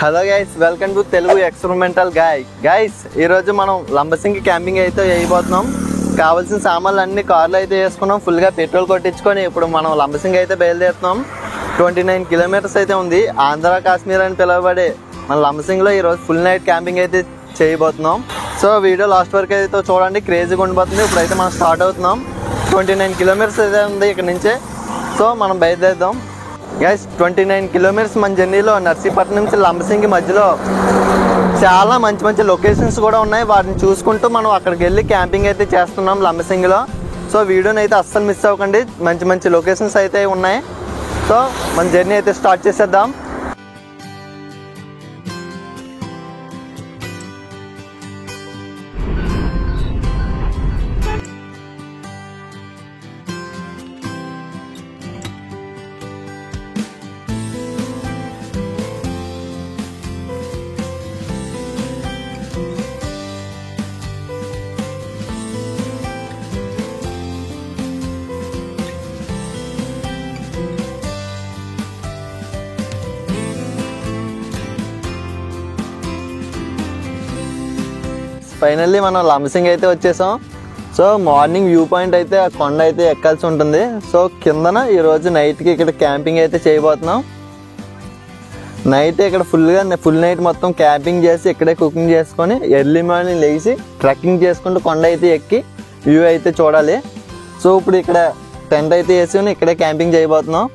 Hello guys, welcome to Telugu experimental guys. ఈరోజు మనం Lambasingi camping అయితే వేయబోతున్నాం. కావాల్సిన సామాన్లు అన్ని కార్లో అయితే వేసుకున్నాం. ఫుల్గా పెట్రోల్ కొట్టించుకొని ఇప్పుడు మనం లంబసింగి అయితే బయలుదేరుతున్నాం. 29 కిలోమీటర్స్ అయితే ఉంది. ఆంధ్ర కాశ్మీర్ అని పిలువబడే మన లంబసింగిలో ఈరోజు ఫుల్ నైట్ క్యాంపింగ్ అయితే చేయబోతున్నాం. సో వీడియో లాస్ట్ వరకు అయితే చూడండి, క్రేజీగా ఉండిపోతుంది. ఇప్పుడైతే మనం స్టార్ట్ అవుతున్నాం. 29 కిలోమీటర్స్ అయితే ఉంది ఇక్కడ నుంచే. సో మనం బయలుదేరుదాం గైస్. 29 కిలోమీటర్స్ మన జర్నీలో నర్సీపట్నం నుంచి లంబసింగి మధ్యలో చాలా మంచి మంచి లొకేషన్స్ కూడా ఉన్నాయి. వాటిని చూసుకుంటూ మనం అక్కడికి వెళ్ళి క్యాంపింగ్ అయితే చేస్తున్నాం లంబసింగిలో. సో వీడియోని అయితే అస్సలు మిస్ అవ్వకండి, మంచి మంచి లొకేషన్స్ అయితే ఉన్నాయి. సో మన జర్నీ అయితే స్టార్ట్ చేసేద్దాం. ఫైనల్లీ మనం లంబసింగి అయితే వచ్చేసాం. సో మార్నింగ్ వ్యూ పాయింట్ అయితే ఆ కొండ అయితే ఎక్కాల్సి ఉంటుంది. సో కిందన ఈరోజు నైట్కి ఇక్కడ క్యాంపింగ్ అయితే చేయబోతున్నాం. నైట్ ఇక్కడ ఫుల్ నైట్ మొత్తం క్యాంపింగ్ చేసి ఇక్కడే కుకింగ్ చేసుకొని ఎర్లీ మార్నింగ్ లేచి ట్రెక్కింగ్ చేసుకుంటూ కొండ అయితే ఎక్కి వ్యూ అయితే చూడాలి. సో ఇప్పుడు ఇక్కడ టెంట్ అయితే వేసుకొని ఇక్కడే క్యాంపింగ్ చేయబోతున్నాం.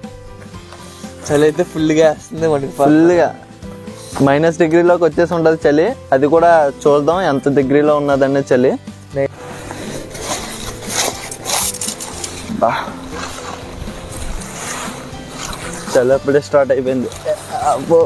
చలి అయితే ఫుల్గా వస్తుంది, ఫుల్గా -డిగ్రీలోకి వచ్చేసి ఉంటుంది చలి. అది కూడా చూద్దాం ఎంత డిగ్రీలో ఉన్నదండి చలి. చలి అప్పుడే స్టార్ట్ అయిపోయింది. అబ్బో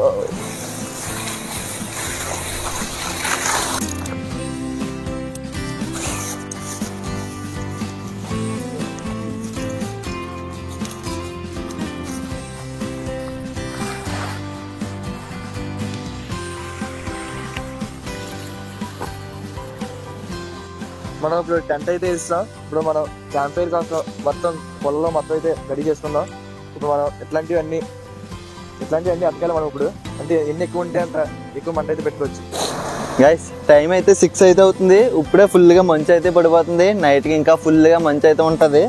మనం ఇప్పుడు టెంట్ అయితే ఇస్తాం. ఇప్పుడు మనం క్యాంప్ ఫైర్ కాస్త మొత్తం పొలంలో మొత్తం అయితే రెడీ చేసుకుందాం. ఇప్పుడు మనం ఇట్లాంటివన్నీ అతకాలి. మనం ఇప్పుడు అంటే ఎన్ని ఎక్కువ ఉంటే అంత ఎక్కువ మంట అయితే పెట్టుకోవచ్చు. గైస్ టైం అయితే 6 అయితే అవుతుంది. ఇప్పుడే ఫుల్గా మంచు అయితే పడిపోతుంది. నైట్కి ఇంకా ఫుల్గా మంచు అయితే ఉంటుంది.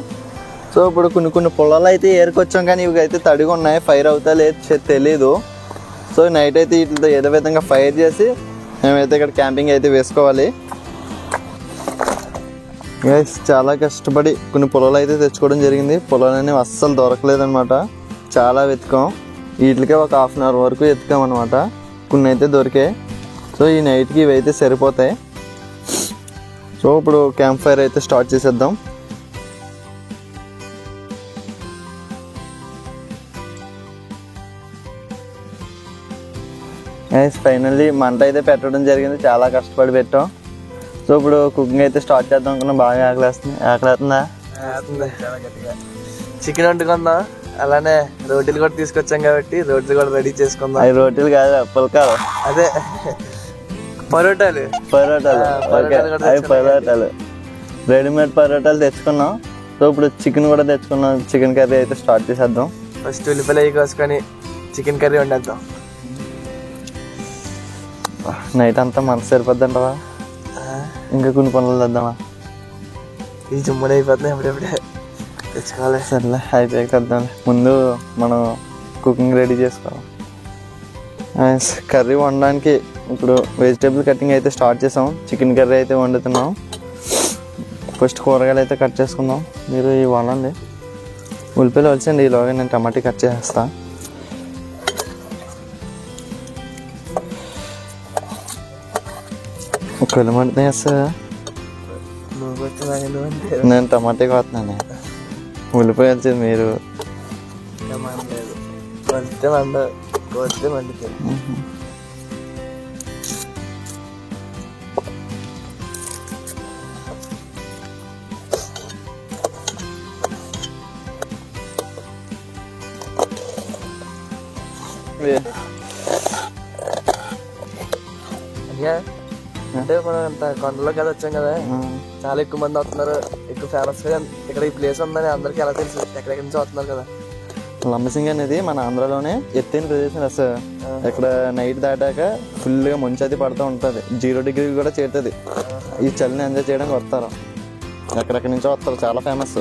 సో ఇప్పుడు కొన్ని పొలాలు అయితే ఏరుకొచ్చాం, కానీ ఇవి అయితే తడిగా ఉన్నాయి. ఫైర్ అవుతా లేదు తెలీదు. సో నైట్ అయితే వీటితో ఏదో విధంగా ఫైర్ చేసి మేమైతే ఇక్కడ క్యాంపింగ్ అయితే వేసుకోవాలి. గైస్ చాలా కష్టపడి కొన్ని పొలాలు అయితే తెచ్చుకోవడం జరిగింది. పొలాలు అనేవి అస్సలు దొరకలేదనమాట. చాలా వెతికాం, వీటికే ఒక ½ అన్ అవర్ వరకు వెతికాం అనమాట. కొన్ని అయితే దొరికాయి. సో ఈ నైట్కి ఇవి అయితే సరిపోతాయి. సో ఇప్పుడు క్యాంప్ ఫైర్ అయితే స్టార్ట్ చేసేద్దాం. గైస్ ఫైనల్లీ మంట అయితే పెట్టడం జరిగింది. చాలా కష్టపడి పెట్టాం. సో ఇప్పుడు కుకింగ్ అయితే స్టార్ట్ చేద్దాం అనుకున్నాం. బాగా ఆకలేస్తుందా? చాలా గట్టిగా చికెన్ వండుకుందాం. అలానే రోటీలు కూడా తీసుకొచ్చాం కాబట్టి రోటీలు కూడా రెడీ చేసుకుందాం. అవి రోటీలు కాదు, పుల్కాలు. అదే పరోటాలు రెడీమేడ్ పరోటాలు తెచ్చుకున్నాం. సో ఇప్పుడు చికెన్ కూడా తెచ్చుకున్నాం. చికెన్ కర్రీ అయితే స్టార్ట్ చేసేద్దాం. ఫస్ట్ ఉల్లిపాయలు అవి కోసుకొని చికెన్ కర్రీ వండేద్దాం. నైట్ అంతా మనసు సరిపోద్దంటవా? ఇంకా కొన్ని పనులు తెద్దామా? ఈ జుమ్మడి అయిపోతున్నాయి, అప్పుడప్పుడే తెచ్చుకోవాలి. సర్లే అయిపోయాక తెద్దాం. ముందు మనం కుకింగ్ రెడీ చేసుకోవాలి. కర్రీ వండడానికి ఇప్పుడు వెజిటేబుల్ కటింగ్ అయితే స్టార్ట్ చేసాం. చికెన్ కర్రీ అయితే వండుతున్నాం. ఫస్ట్ కూరగాయలు అయితే కట్ చేసుకుందాం. మీరు ఇవి వండండి. ఉల్లిపాయలు వచ్చండి, ఈలోగా నేను టమాటా కట్ చేసేస్తాను. ఒకవేళ మంటే వేస్తా, నేను టమాటా కోస్తున్నాను. ఉల్లిపాయ వచ్చేది మీరు అంటే మనం అంత కొండలోకి కదా వచ్చాం కదా, చాలా ఎక్కువ మంది వస్తున్నారు, ఎక్కువ ఫేమస్ గా ఇక్కడ ఈ ప్లేస్ ఉందని అందరికి ఎలా తెలుసు, ఎక్కడెక్కడి నుంచి వస్తున్నారు కదా. లంబసింగి అనేది మన ఆంధ్రాలోనే ఎత్తైన ప్రదేశం సార్. ఇక్కడ నైట్ దాటాక ఫుల్గా మంచు అది పడుతూ ఉంటుంది, 0 డిగ్రీ కూడా చేరుతుంది. ఈ చలిని ఎంజాయ్ చేయడానికి వస్తారు, ఎక్కడెక్కడి నుంచో వస్తారు. చాలా ఫేమస్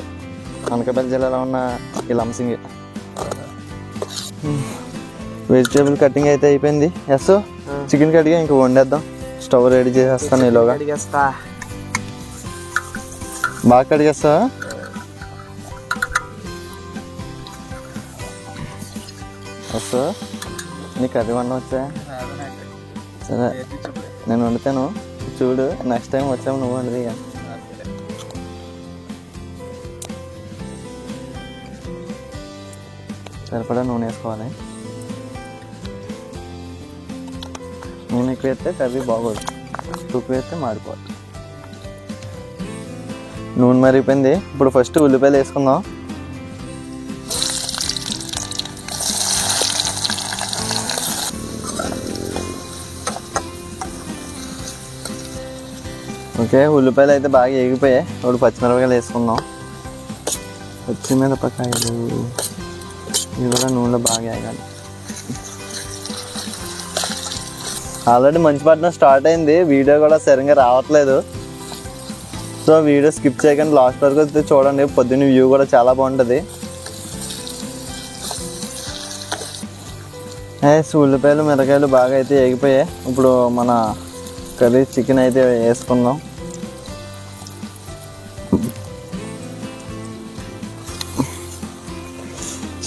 అనకాపల్లి జిల్లాలో ఉన్న ఈ లంబసింగి. వెజిటేబుల్ కటింగ్ అయితే అయిపోయింది. ఎస్ చికెన్ కడిగా ఇంక వండేద్దాం. స్టవ్ రెడీ చేసేస్తాను. ఈలోగా బాగా కడిగేస్తా. ఎస్ నీకు కర్రీ వండ వచ్చా? సరే నేను వండుతాను, చూడు. నెక్స్ట్ టైం వచ్చాము నువ్వు వండుది. ఇక సరిపడా నూనె వేసుకోవాలి. నూనె ఎక్కువ వేస్తే కర్రీ బాగోదు, తక్కువ వేస్తే మాడిపోదు. నూనె మరిగిపోయింది. ఇప్పుడు ఫస్ట్ ఉల్లిపాయలు వేసుకుందాం. ఓకే, ఉల్లిపాయలు అయితే బాగా ఎగిపోయాయి. ఇప్పుడు పచ్చిమిరపకాయలు వేసుకుందాం. పచ్చిమిరపకాయలు ఇవి కూడా నూనెలో బాగా వేగాలి. ఆల్రెడీ మంచు పడడం స్టార్ట్ అయింది, వీడియో కూడా సరిగ్గా రావట్లేదు. సో వీడియో స్కిప్ చేయకుండా లాస్ట్ వరకు అయితే చూడండి. పొద్దున్న వ్యూ కూడా చాలా బాగుంటుంది. ఉల్లిపాయలు మిరకాయలు బాగా అయితే వేగిపోయాయి. ఇప్పుడు మన కర్రీ చికెన్ అయితే వేసుకుందాం.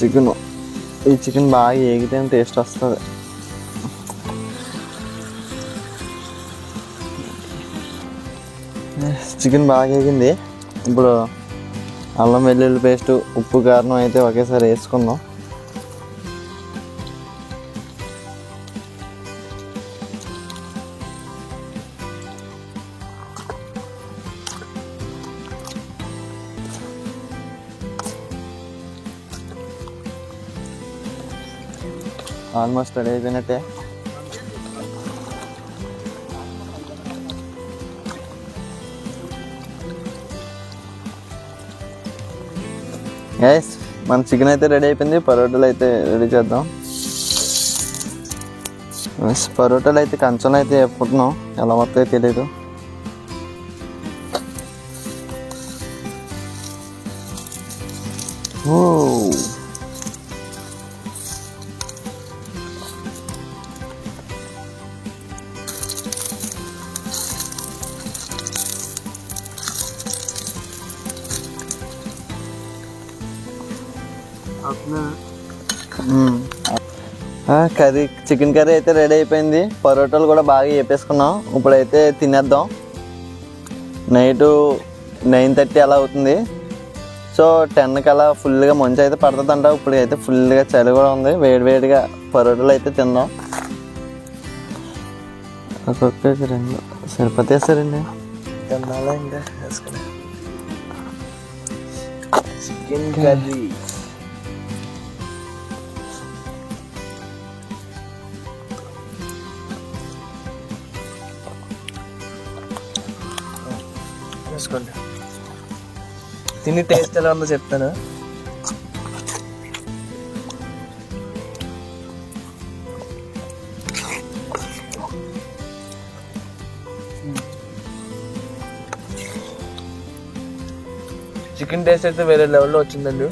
ఈ చికెన్ బాగా వేగితే టేస్ట్ వస్తుంది. చికెన్ బాగా వేగింది. ఇప్పుడు అల్లం వెల్లుల్లి పేస్ట్, ఉప్పు, కారం అయితే ఒకేసారి వేసుకుందాం. ఆల్మోస్ట్ రెడీ అయిపోయినట్టే. గైస్ మన చికెన్ అయితే రెడీ అయిపోయింది. పరోటాలు అయితే రెడీ చేద్దాం. పరోటాలు అయితే కంచంలో అయితే వేపుకుంటున్నాం, ఎలా వస్తాయో తెలియదు. ఓ కర్రీ, చికెన్ కర్రీ అయితే రెడీ అయిపోయింది. పరోటాలు కూడా బాగా వేపేసుకున్నాం. ఇప్పుడైతే తినేద్దాం. నైట్ 9:30 అలా అవుతుంది. సో 10 కల్లా ఫుల్గా మంచు అయితే పడుతుందంట. ఇప్పుడు అయితే ఫుల్గా చలి కూడా ఉంది. వేడివేడిగా పరోటాలు అయితే తిందాం. ఒక్కొక్కటి 2 సరిపోతాయి సరండి. చికెన్ కర్రీ వేసుకోండి. తిని టేస్ట్ ఎలా ఉందో చెప్తాను. చికెన్ టేస్ట్ అయితే వేరే లెవెల్లో వచ్చిందండి.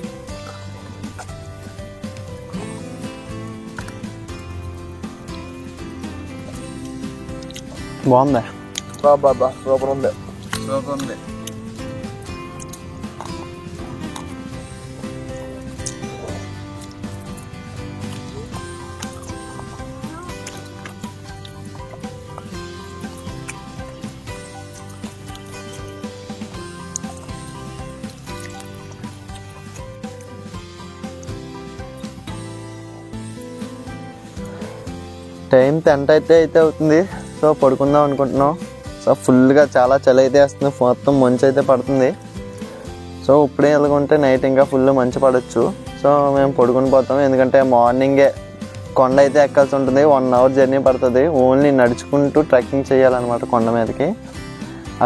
బాగుందా? బాబా సూపర్ ఉంది, సూపర్ ఉంది. టైం 10 అయితే అవుతుంది. సో పడుకుందాం అనుకుంటున్నాం. సో ఫుల్గా చాలా చలి అయితే వేస్తుంది, మొత్తం మంచు అయితే పడుతుంది. సో ఇప్పుడే వెళ్ళకుంటే నైట్ ఇంకా ఫుల్ మంచు పడవచ్చు. సో మేము పడుకుని పోతాం, ఎందుకంటే మార్నింగే కొండ అయితే ఎక్కాల్సి ఉంటుంది. 1 అవర్ జర్నీ పడుతుంది. ఓన్లీ నడుచుకుంటూ ట్రెక్కింగ్ చేయాలన్నమాట కొండ మీదకి.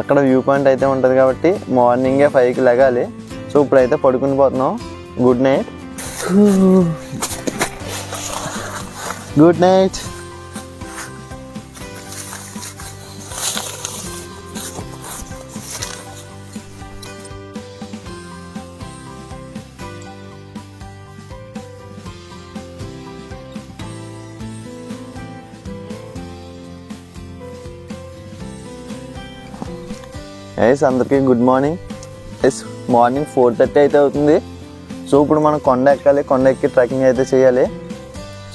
అక్కడ వ్యూ పాయింట్ అయితే ఉంటుంది కాబట్టి మార్నింగే 5కి లెగాలి. సో ఇప్పుడైతే పడుకుని పోతున్నాం. Good night. Good night. Yes అందరికీ గుడ్ మార్నింగ్. ఎస్ మార్నింగ్ 4:30 అయితే అవుతుంది. సో ఇప్పుడు మనం కొండ ఎక్కాలి, కొండ ఎక్కి ట్రెక్కింగ్ అయితే చేయాలి.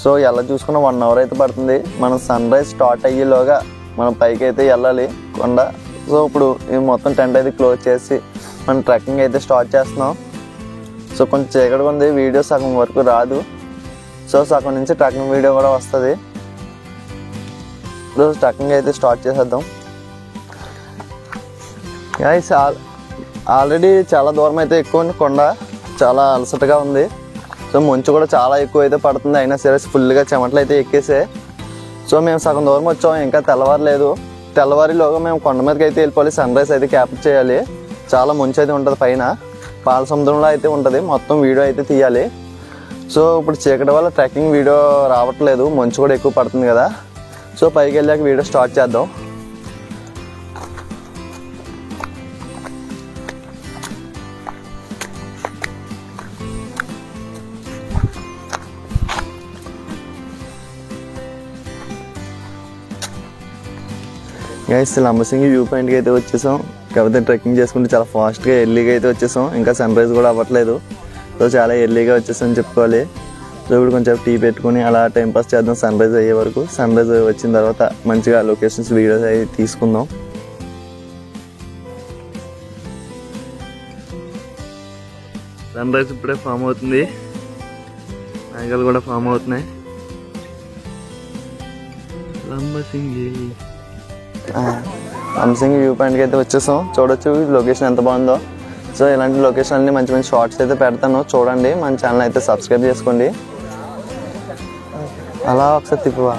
సో ఎలా చూసుకున్న 1 అవర్ అయితే పడుతుంది. మనం సన్ రైజ్ స్టార్ట్ అయ్యేలోగా మనం పైకి అయితే వెళ్ళాలి కొండ. సో ఇప్పుడు ఈ మొత్తం టెంట్ అయితే క్లోజ్ చేసి మనం ట్రెక్కింగ్ అయితే స్టార్ట్ చేస్తున్నాం. సో కొంచెం చీకటిగా ఉంది, వీడియో సగం వరకు రాదు. సో సగం నుంచి ట్రెక్కింగ్ వీడియో కూడా వస్తుంది. ఈరోజు ట్రెక్కింగ్ అయితే స్టార్ట్ చేసేద్దాం. గైస్ ఆల్రెడీ చాలా దూరం అయితే ఎక్కువ ఉంది, కొండ చాలా అలసటగా ఉంది. సో మంచు కూడా చాలా ఎక్కువ అయితే పడుతుంది. అయినా సరే ఫుల్గా చెమటలు అయితే ఎక్కేసాయి. సో మేము సగం దూరం వచ్చాం, ఇంకా తెల్లవారలేదు. తెల్లవారిలోగా మేము కొండ మీదకి అయితే వెళ్ళిపోవాలి, సన్ రైజ్ అయితే క్యాప్చర్ చేయాలి. చాలా మంచు అయితే ఉంటుంది పైన, పాల సముద్రంలో అయితే ఉంటుంది. మొత్తం వీడియో అయితే తీయాలి. సో ఇప్పుడు చీకటి వల్ల ట్రెక్కింగ్ వీడియో రావట్లేదు, మంచు కూడా ఎక్కువ పడుతుంది కదా. సో పైకి వెళ్ళాక వీడియో స్టార్ట్ చేద్దాం. గైస్ లంబసింగి వ్యూ పాయింట్కి అయితే వచ్చేసాం. కాకపోతే ట్రెక్కింగ్ చేసుకుంటే చాలా ఫాస్ట్గా ఎర్లీగా అయితే వచ్చేసాం. ఇంకా సన్ రైజ్ కూడా అవ్వట్లేదు. సో చాలా ఎర్లీగా వచ్చేసాం చెప్పుకోవాలి. సో ఇప్పుడు కొంచెం టీ పెట్టుకుని అలా టైంపాస్ చేద్దాం సన్ రైజ్ అయ్యే వరకు. సన్ రైజ్ వచ్చిన తర్వాత మంచిగా లొకేషన్స్ వీడియోస్ అవి తీసుకుందాం. సన్ రైజ్ ఇప్పుడే ఫామ్ అవుతుంది, మేఘాలు కూడా ఫామ్ అవుతున్నాయి. లంబసింగి వ్యూ పాయింట్కి అయితే వచ్చేసాం. చూడొచ్చు లొకేషన్ ఎంత బాగుందో. సో ఇలాంటి లొకేషన్ అన్ని మంచి మంచి షార్ట్స్ అయితే పెడతాను, చూడండి. మన ఛానల్ అయితే సబ్స్క్రైబ్ చేసుకోండి. అలా ఒకసారి తిప్పువా.